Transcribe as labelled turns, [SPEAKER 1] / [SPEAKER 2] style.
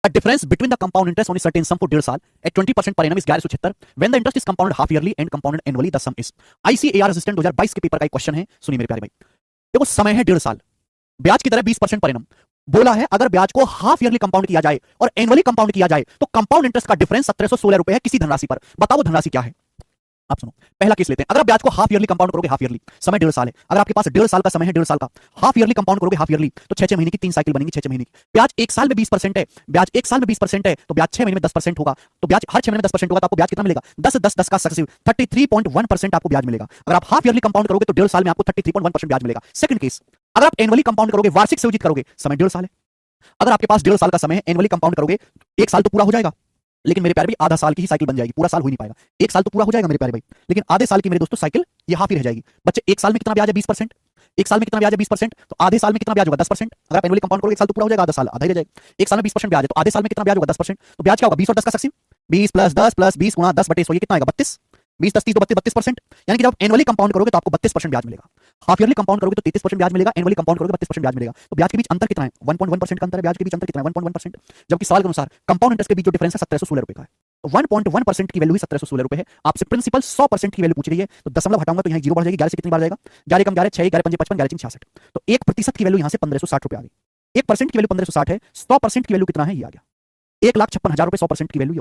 [SPEAKER 1] A difference between the compound interest on a certain sum for 1.5 साल at 20% per annum is 1176. When the interest is compounded half yearly and compounded annually, the sum is. ICAR assistant 2022 के paper का एक question है, सुनिए मेरे प्यारे भाई। देखो समय है 1.5 साल, ब्याज की दर है 20% पर एनम। बोला है अगर ब्याज को हाफ ईयरली कंपाउंड किया जाए और एनुअली कंपाउंड किया जाए तो कंपाउंड इंटरेस्ट का डिफरेंस 1716 रुपए है किसी धनराशि पर। बताओ वो धनराशि क्या है। आप सुनो, पहला केस लेते हैं। अगर आप ब्याज को हाफ ईयरली कंपाउंड करोगे, हाफ ईयरली समय 1.5 साल है, अगर आपके पास 1.5 साल का समय है, 1.5 साल का हाफ ईयरली कंपाउंड करोगे, हाफ ईयरली तो 6 महीने की 3 साइकिल बनेंगी, 6 महीने की। ब्याज 1 साल में 20% है, ब्याज 1 साल में 20% है तो ब्याज 6 महीने में 10% होगा। तो ब्याज हर 6 महीने में 10% होगा तो आपको ब्याज कितना मिलेगा? 10 10 10 का सक्सेसिव 33.1% आपको ब्याज मिलेगा। अगर आप हाफ ईयरली कंपाउंड करोगे तो 1.5 साल में आपको 33.1% ब्याज मिलेगा। सेकंड केस, अगर आप एनुअली कंपाउंड करोगे, वार्षिक संयोजित करोगे, समय 1.5 साल है, अगर आपके पास 1.5 साल का समय है, एनुअली कंपाउंड करोगे 1 साल तो पूरा हो जाएगा, लेकिन मेरे प्यारे भाई आधा साल की ही साइकिल बन जाएगी, पूरा साल हो ही नहीं पाएगा। 1 साल तो पूरा हो जाएगा मेरे प्यारे भाई, लेकिन आधे साल की मेरे दोस्तों साइकिल ये हाफ ही रह जाएगी। बच्चे 1 साल में कितना ब्याज है? 20%। 1 साल में कितना ब्याज है? 20%। तो आधे साल में कितना ब्याज होगा? 10%। अगर आप एनुअली कंपाउंड करोगे 1 साल तो पूरा हो जाएगा, आधा साल आधा ही रह जाएगा। 1 साल में 20% ब्याज है तो आधे साल में कितना ब्याज होगा? 10%। तो ब्याज क्या होगा? 20 और 10 का सक्सिव 20 प्लस 10 प्लस 20 गुणा 10 बटे 100 ये कितना आएगा? 32। 20 10 30 तो 32%। यानी कि जब एनुअली कंपाउंड करोगे तो आपको 32% ब्याज मिलेगा, हाफ ईयरली कंपाउंड करोगे तो 33% ब्याज मिलेगा, एनुअली कंपाउंड करोगे 32% ब्याज मिलेगा। तो ब्याज के बीच अंतर कितना है? 1.1% का अंतर है। ब्याज के बीच अंतर कितना है? 1.1%। जबकि सवाल के अनुसार कंपाउंड इंटरेस्ट के बीच जो डिफरेंस है 1716 रुपए का है। तो 1.1% की वैल्यू ही 1716 रुपए है। आपसे प्रिंसिपल 100% की वैल्यू पूछ रही है तो दशमलव हटाऊंगा तो यहाँ 0 बढ़ जाएगी। 11 से कितनी बार जाएगा? 11 कम 11 6 11 5 55 11 66। तो 1% की वैल्यू यहाँ से 1560 रुपए आ गई। 1% की वैल्यू 1560 है, 100% की वैल्यू कितना है? ये आ गया 1,56,000 रुपए। 100% की वैल्यू ये